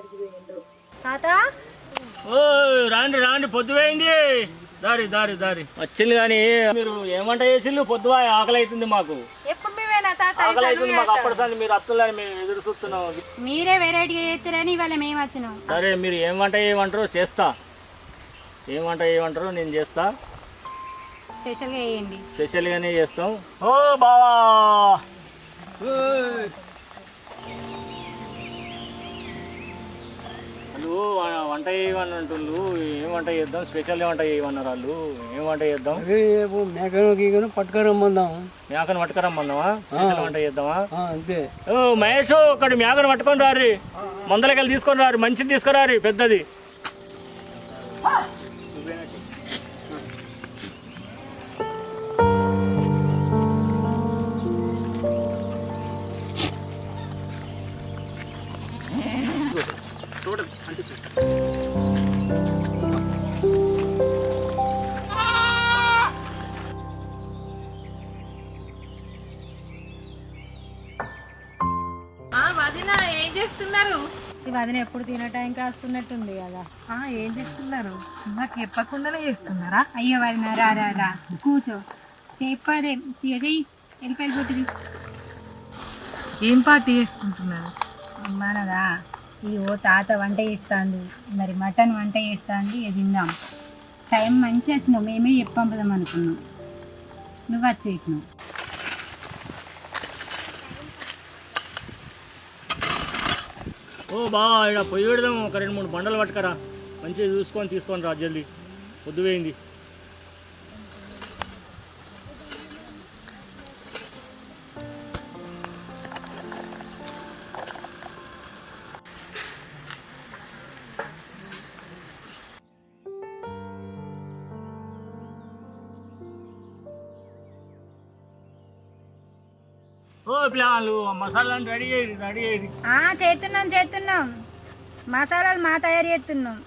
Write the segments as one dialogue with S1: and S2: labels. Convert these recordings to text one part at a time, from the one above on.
S1: ఎక్కడికి పోయిండ్రు. తాత
S2: ఓ రాండి రాండి, పొద్దుపోయింది. దారి దారి దారి వచ్చింది. కానీ మీరు ఏమంట చేసిల్లు? పొద్దువా ఆకలి అవుతుంది మాకు.
S1: ఎప్పుడు మేమేనా తాత?
S2: ఆకలి అవుతుంది మాకు. అప్పటిసారి మీరు అత్తులని మేము ఎదురు చూస్తున్నాం.
S3: మీరే వెరైటీగా చేస్తారని ఇవాళ మేము వచ్చినాం.
S2: సరే, మీరు ఏం వంట చేయమంటారో చేస్తా. ఏం వంట చేయమంటారో నేను చేస్తా.
S3: స్పెషల్గా వేయండి.
S2: స్పెషల్గానే చేస్తాం. ఓ బావా, వాళ్ళు వంట చేయమని అంటుళ్ళు. ఏం వంట చేద్దాం? స్పెషల్ వంట చేయమన్నారు వాళ్ళు. ఏం వంట చేద్దాం?
S4: మేకను పట్టుకరమ్మందాం.
S2: మేకను పట్టుకరమ్మందామా? స్పెషల్ వంట చేద్దామా?
S4: అంతే.
S2: ఓ మహేష్, ఒకటి మేకను పట్టుకొని రారి. మందలకెళ్ళి తీసుకొని రారి. మంచిది తీసుకురారి, పెద్దది.
S1: ఏం చేస్తున్నారు?
S3: వదిన ఎప్పుడు తినే టైంకి వస్తున్నట్టుంది కదా.
S1: ఏం చేస్తున్నారు? నాకు చెప్పకుండానే చేస్తున్నారా?
S3: అయ్యో వదిన, రా రా రా కూర్చో. చెప్పాలి వెళ్ళిపోయి కొట్టింది.
S1: ఏం పార్టీ చేసుకుంటున్నారు?
S3: మనదా? ఇగో తాత వంట చేస్తాండు, మరి మటన్ వంట చేస్తాండు. ఇది తిందాం. టైం మంచి వచ్చినావు, మేమే చెప్పంపుదాం అనుకున్నాం, నువ్వు వచ్చేసినావు.
S2: ఓ బా, ఇక్కడ పొయ్యి పెడదాం. ఒక 2-3 బండలు పట్టుకరా. మంచిగా చూసుకొని తీసుకొని రా జల్దీ. పొద్దుపోయింది. ఓ పిల్లలు, మసాలాని రెడీ అయ్యి.
S3: చేస్తున్నాం. మసాలాలు మా తయారు చేస్తున్నాం.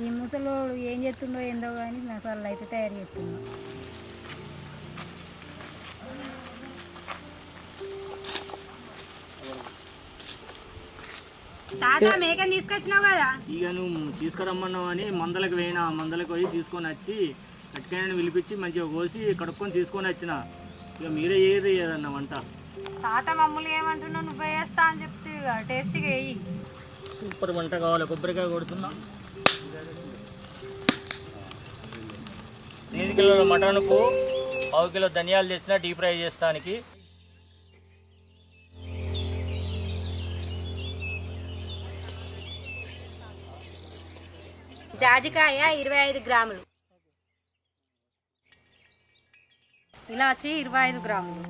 S3: ఈ ముసలోడు ఏం చేస్తుండో ఏందో కానీ మసాలాలు అయితే తయారు చేస్తున్నాం. తాత మేకని తీసుకొచ్చినావు కదా.
S2: ఇక నువ్వు తీసుకురమ్మన్నావు అని మందలకు పోయినా. మందలకు పోయి తీసుకొని వచ్చి కట్టికాయని పిలిపించి మంచిగా కోసి కడుక్కొని తీసుకొని వచ్చిన. ఇక మీరే ఏది ఏదన్నా వంట.
S1: తాత మమ్మల్ని ఏమంటున్నావు? నువ్వు వేస్తా అని చెప్తే టేస్టీగా వేయి.
S2: సూపర్ వంట కావాలి. కొబ్బరికాయ కొడుతున్నా. 5 కిలోల మటన్కు 1/2 కిలో ధనియాలు తెచ్చిన డీప్ ఫ్రై చేస్తానికి.
S3: జాజికాయ 25 గ్రాములు.
S1: ఇలాచి 25 గ్రాములు.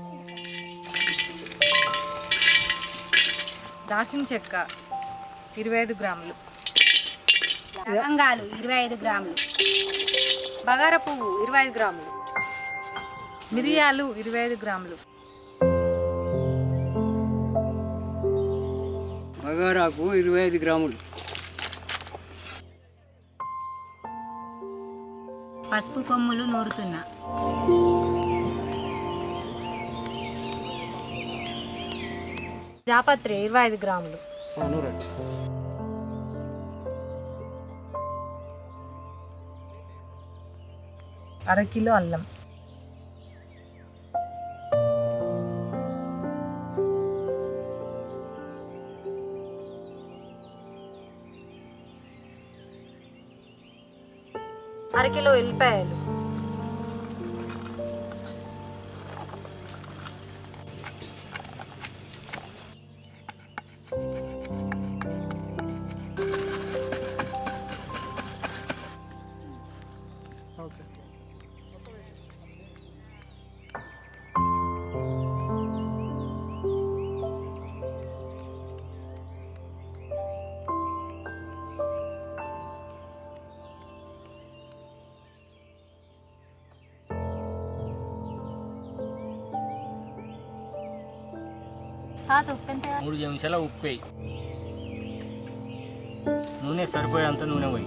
S1: దాల్చిన చెక్క 25 గ్రాములు.
S3: లవంగాలు 25 గ్రాములు.
S1: బగార పువ్వు 25 గ్రాములు. మిరియాలు 25 గ్రాములు.
S4: బగారాకు 25 గ్రాములు.
S3: పసుపు కొమ్ములు నూరుతున్నా.
S1: జాపత్రి 25 గ్రాములు. అరకిలో అల్లం. అరకిలో ఎల్లిపాయలు.
S3: ఉప్పు ఎంత?
S2: 3 చెంచాల ఉప్పు వేయి. నూనె సరిపోయేంత నూనె పోయి.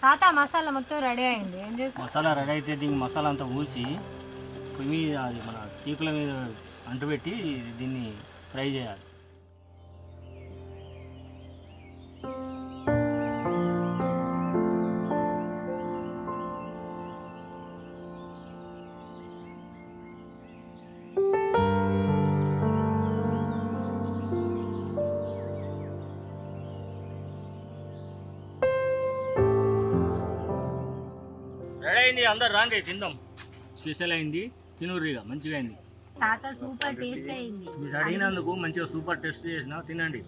S1: తాత మసాలా మొత్తం రెడీ అయింది. ఏం చేస్తాం?
S2: మసాలా రెడీ అయితే దీనికి మసాలా అంతా ఊసి పొయ్యి మీద, అది మన చీకుల మీద అంటుపెట్టి దీన్ని ఫ్రై చేయాలి. రెడీ అయింది, అందరు రాండి తిందాం. స్పెషల్ అయింది, తినుర్రిగా మంచిగా అయింది.
S3: తాత సూపర్ టేస్ట్ అయింది.
S2: మీరు అడిగినందుకు మంచిగా సూపర్ టేస్ట్ చేసిన, తినండి.